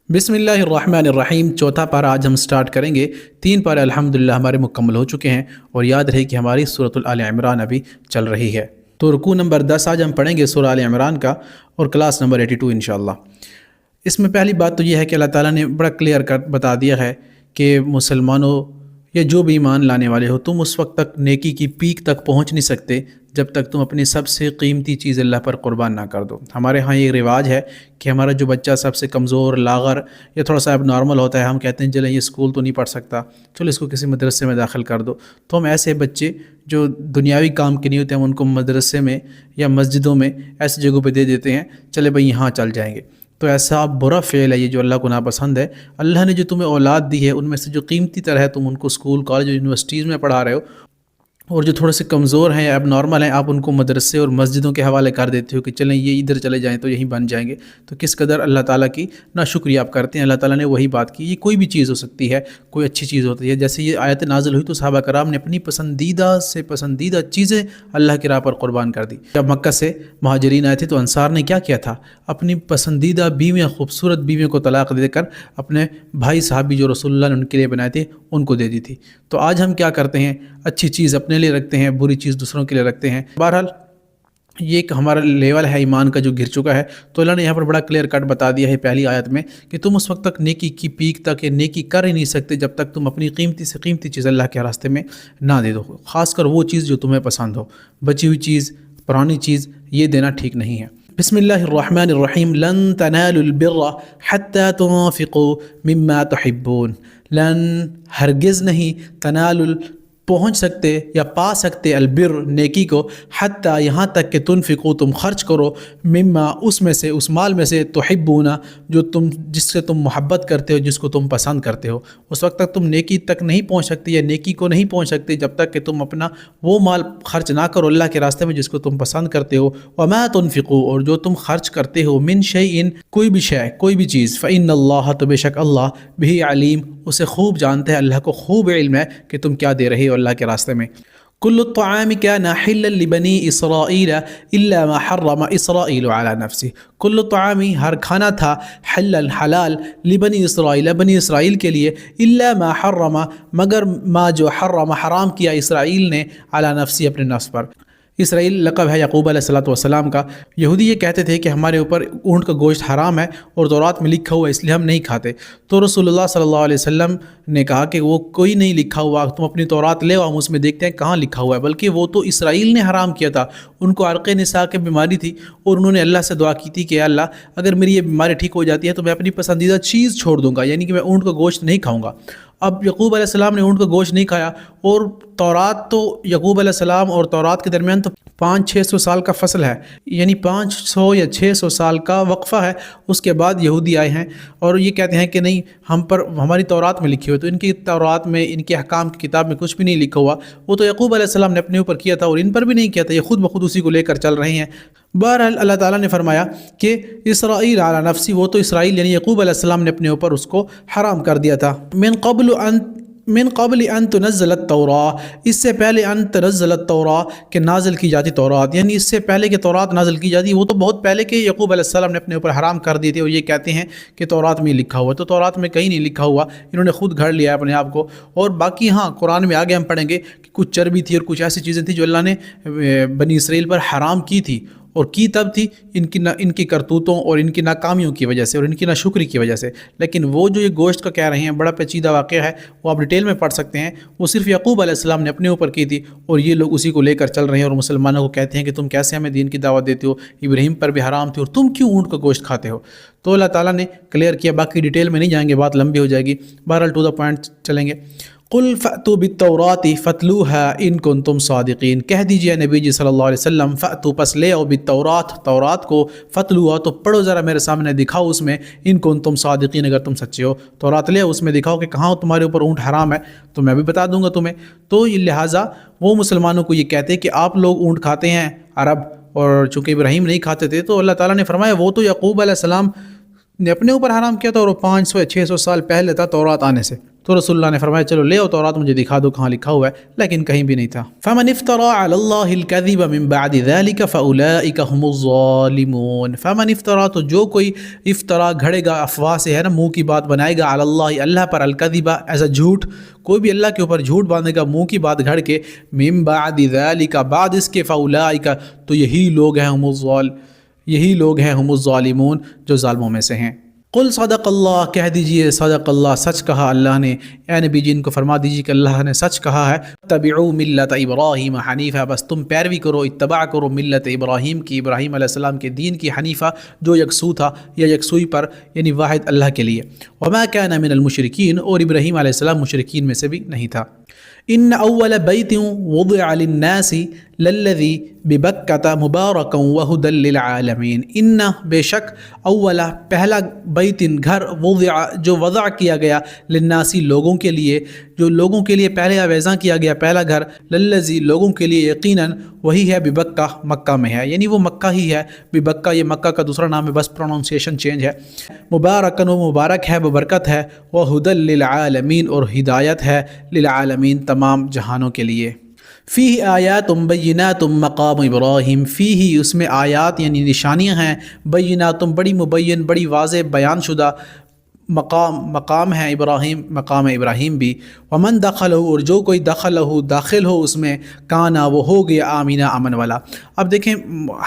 بسم اللہ الرحمن الرحیم۔ چوتھا پارہ آج ہم سٹارٹ کریں گے۔ 3 پارے الحمدللہ ہمارے مکمل ہو چکے ہیں، اور یاد رہے کہ ہماری سورۃ آل عمران ابھی چل رہی ہے۔ تو رکوع نمبر 10 آج ہم پڑھیں گے سورہ آل عمران کا، اور کلاس نمبر 82 انشاءاللہ۔ اس میں پہلی بات تو یہ ہے کہ اللہ تعالیٰ نے بڑا کلیئر کر بتا دیا ہے کہ مسلمانوں یا جو بھی ایمان لانے والے ہو، تم اس وقت تک نیکی کی پیک تک پہنچ نہیں سکتے جب تک تم اپنی سب سے قیمتی چیز اللہ پر قربان نہ کر دو۔ ہمارے ہاں یہ رواج ہے کہ ہمارا جو بچہ سب سے کمزور، لاغر یا تھوڑا سا اب نارمل ہوتا ہے، ہم کہتے ہیں چلیں یہ اسکول تو نہیں پڑھ سکتا، چلو اس کو کسی مدرسے میں داخل کر دو۔ تو ہم ایسے بچے جو دنیاوی کام کے نہیں ہوتے، ہم ان کو مدرسے میں یا مسجدوں میں ایسی جگہوں پہ دے دیتے ہیں، چلے بھائی یہاں چل جائیں گے۔ تو ایسا برا فعل ہے یہ جو اللہ کو ناپسند ہے۔ اللہ نے جو تمہیں اولاد دی ہے، ان میں سے جو قیمتی تر ہے، تم ان کو اسکول، کالج اور یونیورسٹیز میں پڑھا رہے ہو، اور جو تھوڑے سے کمزور ہیں یا اب نارمل ہیں، آپ ان کو مدرسے اور مسجدوں کے حوالے کر دیتے ہو کہ چلیں یہ ادھر چلے جائیں تو یہیں بن جائیں گے۔ تو کس قدر اللہ تعالیٰ کی ناشکری آپ کرتے ہیں۔ اللہ تعالیٰ نے وہی بات کی۔ یہ کوئی بھی چیز ہو سکتی ہے، کوئی اچھی چیز ہوتی ہے۔ جیسے یہ آیت نازل ہوئی تو صحابہ کرام نے اپنی پسندیدہ سے پسندیدہ چیزیں اللہ کی راہ پر قربان کر دی۔ جب مکہ سے مہاجرین آئے تھے تو انصار نے کیا کیا تھا؟ اپنی پسندیدہ بیویاں، خوبصورت بیویوں کو طلاق دے کر اپنے بھائی صحابی جو رسول اللہ نے ان کے لیے بنائے تھے ان کو دے دی تھی۔ تو آج ہم کیا کرتے ہیں؟ اچھی چیز اپنے لیے رکھتے ہیں، بری چیز دوسروں کے لیے رکھتے ہیں۔ بہرحال یہ ایک ہمارا لیول ہے ایمان کا جو گر چکا ہے۔ تو اللہ نے یہاں پر بڑا کلیئر کٹ بتا دیا ہے پہلی آیت میں کہ تم اس وقت تک نیکی کی پیک تک یا نیکی کر ہی نہیں سکتے جب تک تم اپنی قیمتی سے قیمتی چیز اللہ کے راستے میں نہ دے دو، خاص کر وہ چیز جو تمہیں پسند ہو۔ بچی ہوئی چیز، پرانی چیز، یہ دینا ٹھیک نہیں ہے۔ بسم اللہ الرحمن الرحیم۔ لن تنالوا البر حتی تنفقوا مما تحبون۔ لن ہرگز نہیں، تنالوا پہنچ سکتے یا پا سکتے، البر نیکی کو، حتیٰ یہاں تک کہ تنفقو تم خرچ کرو، مما اس میں سے، اس مال میں سے، تحبون جو تم جس سے تم محبت کرتے ہو، جس کو تم پسند کرتے ہو۔ اس وقت تک تم نیکی تک نہیں پہنچ سکتے یا نیکی کو نہیں پہنچ سکتے جب تک کہ تم اپنا وہ مال خرچ نہ کرو اللہ کے راستے میں جس کو تم پسند کرتے ہو۔ وما تنفقو اور جو تم خرچ کرتے ہو، من شیء کوئی بھی شے، کوئی بھی چیز، فإن اللہ تو بے شک اللہ بھی علیم اسے خوب جانتے ہیں، اللہ کو خوب علم ہے کہ تم کیا دے رہے ہو اللہ کے راستے میں۔ کل الطعام كان حلا لبنی اسرائیل الا ما حرم اسرائیل على نفسه۔ کل الطعام ہر کھانا تھا، حلا حلال، لبنی اسرائیل بنی اسرائیل کے لیے، الا ما حرم مگر ما جو حرم حرام کیا اسرائیل نے، على نفسی اپنے نفس پر۔ اسرائیل لقب ہے یعقوب علیہ السلام کا۔ یہودی یہ کہتے تھے کہ ہمارے اوپر اونٹ کا گوشت حرام ہے اور تورات میں لکھا ہوا ہے اس لیے ہم نہیں کھاتے۔ تو رسول اللہ صلی اللہ علیہ وسلم نے کہا کہ وہ کوئی نہیں لکھا ہوا، تم اپنی تورات لے آؤ، ہم اس میں دیکھتے ہیں کہاں لکھا ہوا ہے، بلکہ وہ تو اسرائیل نے حرام کیا تھا۔ ان کو عرق نساء کی بیماری تھی اور انہوں نے اللہ سے دعا کی تھی کہ اللہ اگر میری یہ بیماری ٹھیک ہو جاتی ہے تو میں اپنی پسندیدہ چیز چھوڑ دوں گا، یعنی کہ میں اونٹ کا گوشت نہیں کھاؤں گا۔ اب یعقوب علیہ السلام نے اونٹ کا گوشت نہیں کھایا، اور تورات تو یعقوب علیہ السلام اور تورات کے درمیان تو 500-600 سال کا فصل ہے، یعنی 500 یا 600 سال کا وقفہ ہے۔ اس کے بعد یہودی آئے ہیں اور یہ کہتے ہیں کہ نہیں، ہم پر ہماری تورات میں لکھی ہوئی، تو ان کی تورات میں، ان کے احکام کی کتاب میں کچھ بھی نہیں لکھا ہوا۔ وہ تو یعقوب علیہ السلام نے اپنے اوپر کیا تھا اور ان پر بھی نہیں کیا تھا، یہ خود بخود اسی کو لے کر چل رہے ہیں۔ بہرحال اللہ تعالیٰ نے فرمایا کہ اسرائیل علی نفسی، وہ تو اسرائیل یعنی یعقوب علیہ السلام نے اپنے اوپر اس کو حرام کر دیا تھا۔ من قبل ان تنزل التوراۃ، اس سے پہلے ان تنزل التوراۃ کہ نازل کی جاتی تورات، یعنی اس سے پہلے کہ تورات نازل کی جاتی، وہ تو بہت پہلے کے یعقوب علیہ السلام نے اپنے اوپر حرام کر دی تھی، اور یہ کہتے ہیں کہ تورات میں لکھا ہوا، تو تورات میں کہیں نہیں لکھا ہوا، انہوں نے خود گھڑ لیا اپنے آپ کو۔ اور باقی ہاں قرآن میں آگے ہم پڑھیں گے کہ کچھ چربی تھی اور کچھ ایسی چیزیں تھیں جو اللہ نے بنی اسرائیل پر حرام کی تھی، اور کی تب تھی ان کی کرتوتوں اور ان کی ناکامیوں کی وجہ سے اور ان کی ناشکری کی وجہ سے۔ لیکن وہ جو یہ گوشت کا کہہ رہے ہیں بڑا پیچیدہ واقعہ ہے، وہ آپ ڈیٹیل میں پڑھ سکتے ہیں، وہ صرف یعقوب علیہ السلام نے اپنے اوپر کی تھی اور یہ لوگ اسی کو لے کر چل رہے ہیں اور مسلمانوں کو کہتے ہیں کہ تم کیسے ہمیں دین کی دعوت دیتے ہو، ابراہیم پر بھی حرام تھی اور تم کیوں اونٹ کا گوشت کھاتے ہو۔ تو اللہ تعالیٰ نے کلیئر کیا، باقی ڈیٹیل میں نہیں جائیں گے، بات لمبی ہو جائے گی، بہرحال ٹو دا پوائنٹ چلیں گے۔ قل فأتوا بالتوراۃ فاتلوها ان کنتم صادقین، کہہ دیجئے نبی جی صلی اللہ علیہ وسلم، فأتوا پس لے آؤ، بالتوراۃ تورات کو، فتلوها تو پڑھو ذرا میرے سامنے، دکھاؤ اس میں، ان کنتم صادقین اگر تم سچے ہو، تورات لے آؤ اس میں دکھاؤ کہ کہاں تمہارے اوپر اونٹ حرام ہے، تو میں بھی بتا دوں گا تمہیں۔ تو یہ لہٰذا وہ مسلمانوں کو یہ کہتے کہ آپ لوگ اونٹ کھاتے ہیں عرب، اور چونکہ ابراہیم نہیں کھاتے تھے، تو اللہ تعالیٰ نے فرمایا وہ تو یعقوب علیہ السلام نے اپنے اوپر حرام کیا تھا اور وہ 500 یا 600 سال پہلے تھا تورات آنے سے۔ تو رسول اللہ نے فرمایا چلو لے آؤ تورات مجھے دکھا دو کہاں لکھا ہوا ہے، لیکن کہیں بھی نہیں تھا۔ فمن افترى على الله الكذب من بعد ذلك فاولئك هم الظالمون، فمن افترى تو جو کوئی افطرا گھڑے گا افواہ سے ہے نا، منہ کی بات بنائے گا، علی اللہ اللہ پر، الکذب ایسا جھوٹ، کوئی بھی اللہ کے اوپر جھوٹ باندھے گا منہ کی بات گھڑ کے، من بعد ذلك بعد اس کے، فاولئک تو یہی لوگ ہیں ہم الظالمون جو ظالموں میں سے ہیں۔ قل صدق اللہ، کہہ دیجئے صدق اللہ، سچ کہا اللہ نے، اے نبی جی ان کو فرما دیجئے کہ اللہ نے سچ کہا ہے۔ تبعوا ملت ابراہیم حنیفہ، بس تم پیروی کرو، اتباع کرو ملت ابراہیم کی، ابراہیم علیہ السلام کے دین کی، حنیفہ جو یکسو تھا یا یکسوئی پر یعنی واحد اللہ کے لیے، وما کان من المشرکین، اور ابراہیم علیہ السلام مشرکین میں سے بھی نہیں تھا۔ ان اول بیت وضع للناس للذی ببکۃ مبارکا وہدی للعالمین، ان بے شک اول پہلا بیت گھر وضع جو وضع کیا گیا للناسی لوگوں کے لیے، جو لوگوں کے لیے پہلے آویزاں کیا گیا پہلا گھر، للذی لوگوں کے لیے، یقیناً وہی ہے ببکہ مکہ میں ہے، یعنی وہ مکہ ہی ہے، ببکہ یہ مکہ کا دوسرا نام ہے، بس پروننسیشن چینج ہے، مبارکن و مبارک ہے، ببرکت ہے، وہدی للعالمین اور ہدایت ہے، للعالمین تمام جہانوں کے لیے۔ فیہ آیات بینات مقام ابراہیم، فیہ اس میں آیات یعنی نشانیاں ہیں، بینات بڑی مبین بڑی واضح بیان شدہ، مقام ہے ابراہیم، مقام ابراہیم بھی، ومن دخلہ اور جو کوئی داخل ہو اس میں، کانا وہ ہو گیا آمینہ امن والا۔ اب دیکھیں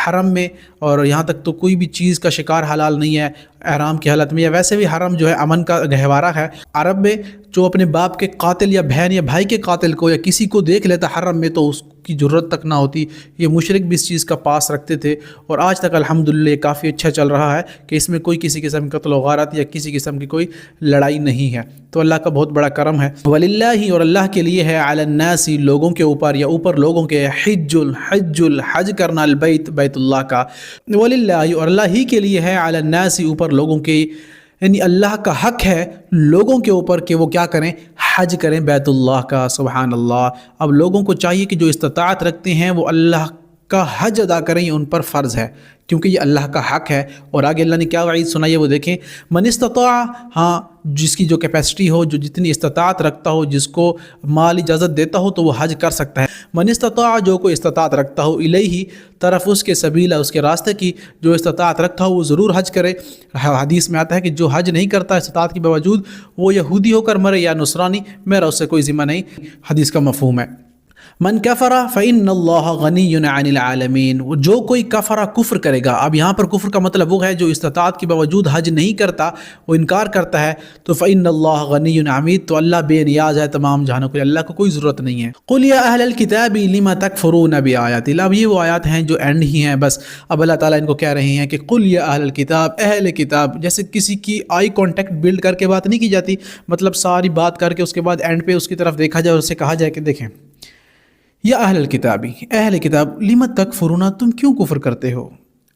حرم میں اور یہاں تک تو کوئی بھی چیز کا شکار حلال نہیں ہے احرام کی حالت میں، یا ویسے بھی حرم جو ہے امن کا گہوارہ ہے۔ عرب میں جو اپنے باپ کے قاتل یا بہن یا بھائی کے قاتل کو یا کسی کو دیکھ لیتا حرم میں تو اس کی ضرورت تک نہ ہوتی، یہ مشرک بھی اس چیز کا پاس رکھتے تھے، اور آج تک الحمدللہ یہ کافی اچھا چل رہا ہے کہ اس میں کوئی کسی قسم کی قتل و غارت یا کسی قسم کی کوئی لڑائی نہیں ہے، تو اللہ کا بہت بڑا کرم ہے۔ وللہ اور اللہ کے لیے ہے، علی الناس لوگوں کے اوپر یا اوپر لوگوں کے، حج الحج کرنا البیت بیت اللہ کا، وللہ اور اللہ ہی کے لیے ہے، علی الناس اوپر لوگوں کے، یعنی اللہ کا حق ہے لوگوں کے اوپر کہ وہ کیا کریں، حج کریں بیت اللہ کا، سبحان اللہ۔ اب لوگوں کو چاہیے کہ جو استطاعت رکھتے ہیں وہ اللہ کا حج ادا کریں، یہ ان پر فرض ہے کیونکہ یہ اللہ کا حق ہے۔ اور آگے اللہ نے کیا وعید سنائی ہے وہ دیکھیں، من استطاع، ہاں جس کی جو کیپیسٹی ہو، جو جتنی استطاعت رکھتا ہو، جس کو مال اجازت دیتا ہو تو وہ حج کر سکتا ہے۔ من استطاع جو کوئی استطاعت رکھتا ہو، الیہ طرف اس کے سبیلہ اس کے راستے کی، جو استطاعت رکھتا ہو وہ ضرور حج کرے۔ حدیث میں آتا ہے کہ جو حج نہیں کرتا استطاعت کے باوجود، وہ یہودی ہو کر مرے یا نصرانی، میرا اس سے کوئی ذمہ نہیں، حدیث کا مفہوم ہے۔ من کفر فإن اللہ غنی عن العالمین، جو کوئی کفر کرے گا، اب یہاں پر کفر کا مطلب وہ ہے جو استطاعت کے باوجود حج نہیں کرتا، وہ انکار کرتا ہے، تو فإن اللہ غنی حمید، تو اللہ بے نیاز ہے تمام جہانوں کے لیے، اللہ کو کوئی ضرورت نہیں ہے۔ قل یا اہل الکتاب لم تکفرون بآیات اللہ، اب یہ وہ آیات ہیں جو اینڈ ہی ہیں، بس اب اللہ تعالیٰ ان کو کہہ رہے ہیں کہ قل یا اہل الکتاب، اہل کتاب، جیسے کسی کی آئی کانٹیکٹ بلڈ کر کے بات نہیں کی جاتی، مطلب ساری بات کر کے اس کے بعد اینڈ پہ اس کی طرف دیکھا جائے اور اسے کہا جائے کہ دیکھیں یا اہل الکتابی، اہل کتاب، لم تکفرون، تم کیوں کفر کرتے ہو،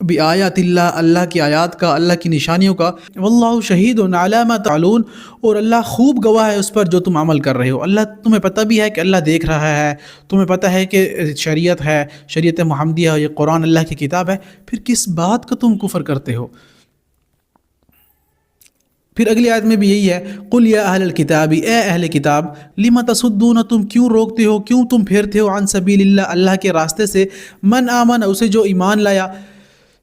بآیات اللہ، اللہ کی آیات کا، اللہ کی نشانیوں کا، واللہ شہید علی ما تعلون، اور اللہ خوب گواہ ہے اس پر جو تم عمل کر رہے ہو۔ اللہ تمہیں پتہ بھی ہے کہ اللہ دیکھ رہا ہے، تمہیں پتہ ہے کہ شریعت ہے، شریعت محمدیہ، یہ قرآن اللہ کی کتاب ہے، پھر کس بات کا تم کفر کرتے ہو۔ پھر اگلی آیت میں بھی یہی ہے، قل یا اہل الکتاب، اے اہل کتاب، لم تصدون، تم کیوں روکتے ہو، کیوں تم پھیرتے ہو، عن سبیل اللہ، اللہ کے راستے سے، من آمن، اسے جو ایمان لایا،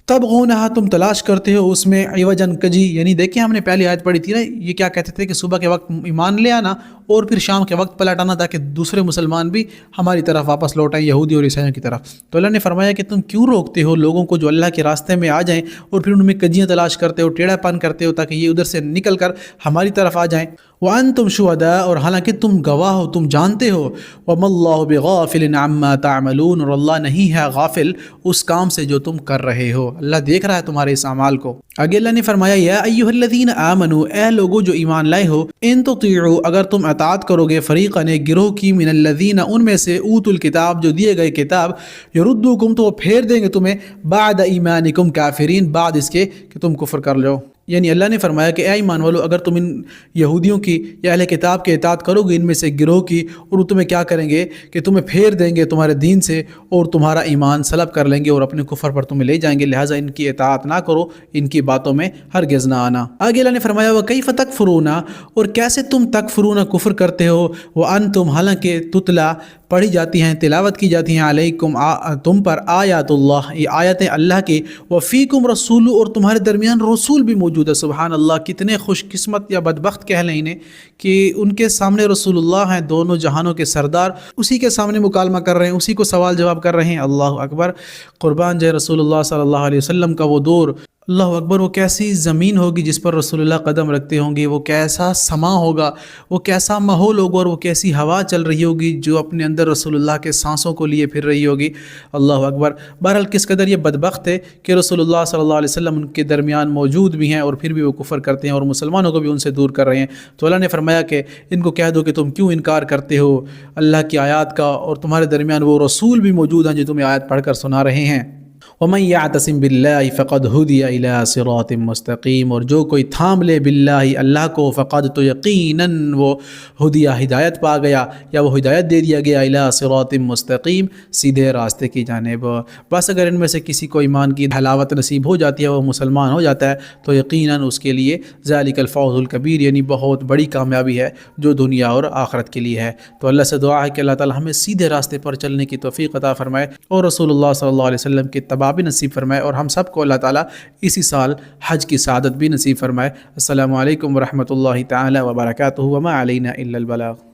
تبغونہا، تم تلاش کرتے ہو اس میں، عوجن، کجی، یعنی دیکھیں ہم نے پہلی آیت پڑھی تھی نا، یہ کیا کہتے تھے کہ صبح کے وقت ایمان لے آنا اور پھر شام کے وقت پلٹ آنا تاکہ دوسرے مسلمان بھی ہماری طرف واپس لوٹ آئیں، یہودی اور عیسائیوں کی طرف۔ تو اللہ نے فرمایا کہ تم کیوں روکتے ہو لوگوں کو جو اللہ کے راستے میں آ جائیں اور پھر ان میں کجیاں تلاش کرتے ہو، ٹیڑھا پن کرتے ہو تاکہ یہ ادھر سے نکل کر ہماری طرف آ جائیں۔ وَأَنْتُمْ شُهَدَاء، اور حالانکہ تم گواہ ہو، تم جانتے ہو، وَمَا اللَّهُ بِغَافِلٍ عَمَّا تَعْمَلُونَ، اور اللہ نہیں ہے غافل اس کام سے جو تم کر رہے ہو، اللہ دیکھ رہا ہے تمہارے اس اعمال کو۔ آگے اللہ نے فرمایا، یا ایھا الذین آمنوا، اے لوگو جو ایمان لائے ہو، ان تطیعوا، اگر تم اطاعت کرو گے، فریقاً ایک گروہ کی، من الذین، ان میں سے، اوتوا الکتاب، جو دیے گئے کتاب، یردوکم، تو وہ پھیر دیں گے تمہیں، بعد ایمانکم کافرین، بعد اس کے کہ تم کفر کر لو۔ یعنی اللہ نے فرمایا کہ اے ایمان والو، اگر تم ان یہودیوں کی یا اہل کتاب کے اطاعت کرو گے ان میں سے گروہ کی، اور وہ تمہیں کیا کریں گے کہ تمہیں پھیر دیں گے تمہارے دین سے اور تمہارا ایمان سلب کر لیں گے اور اپنے کفر پر تمہیں لے جائیں گے، لہٰذا ان کی اطاعت نہ کرو، ان کی باتوں میں ہرگز نہ آنا۔ آگے اللہ نے فرمایا وَكَيْفَ تَكْفُرُونَ، اور کیسے تم تکفرون کفر کرتے ہو، وَأَنْتُمْ حالانکہ تتلا پڑھی جاتی ہیں، تلاوت کی جاتی ہیں، علیکم تم پر آیات اللہ، یہ آیتیں اللہ کی، وفیکم رسول، اور تمہارے درمیان رسول بھی موجود ہے۔ سبحان اللہ، کتنے خوش قسمت یا بدبخت کہہ لیں انہیں کہ ان کے سامنے رسول اللہ ہیں، دونوں جہانوں کے سردار، اسی کے سامنے مکالمہ کر رہے ہیں، اسی کو سوال جواب کر رہے ہیں۔ اللہ اکبر، قربان جائے رسول اللہ صلی اللہ علیہ وسلم کا وہ دور، اللہ اکبر، وہ کیسی زمین ہوگی جس پر رسول اللہ قدم رکھتے ہوں گے، وہ کیسا سما ہوگا، وہ کیسا ماحول ہوگا، اور وہ کیسی ہوا چل رہی ہوگی جو اپنے اندر رسول اللہ کے سانسوں کو لیے پھر رہی ہوگی۔ اللہ اکبر، بہرحال کس قدر یہ بدبخت ہے کہ رسول اللہ صلی اللہ علیہ وسلم ان کے درمیان موجود بھی ہیں اور پھر بھی وہ کفر کرتے ہیں اور مسلمانوں کو بھی ان سے دور کر رہے ہیں۔ تو اللہ نے فرمایا کہ ان کو کہہ دو کہ تم کیوں انکار کرتے ہو اللہ کی آیات کا، اور تمہارے درمیان وہ رسول بھی موجود ہیں جو تمہیں آیات پڑھ کر سنا رہے ہیں۔ وَمَن يَعْتَصِم بِاللَّهِ فَقَدْ هُدِيَ إِلَىٰ صِرَاطٍ مُّسْتَقِيمٍ، اور جو کوئی تھام لے باللہ اللہ کو، فقد تو یقیناً وہ ہدیہ ہدایت پا گیا یا وہ ہدایت دے دیا گیا، إِلَىٰ صِرَاطٍ مُّسْتَقِيم سیدھے راستے کی جانب۔ بس اگر ان میں سے کسی کو ایمان کی حلاوت نصیب ہو جاتی ہے، وہ مسلمان ہو جاتا ہے، تو یقیناً اس کے لیے ذَلِكَ الْفَوْزُ الْكَبِيرُ، یعنی بہت بڑی کامیابی ہے جو دنیا اور آخرت کے لیے ہے۔ تو اللہ سے دعا ہے کہ اللہ تعالی ہمیں سیدھے راستے پر چلنے کی توفیق عطا فرمائے اور رسول اللہ صلی اللہ علیہ وسلم کی اتباع بھی نصیب فرمائے، اور ہم سب کو اللہ تعالیٰ اسی سال حج کی سعادت بھی نصیب فرمائے۔ السلام علیکم ورحمۃ اللہ تعالی وبرکاتہ، وما علینا الا البلاغ۔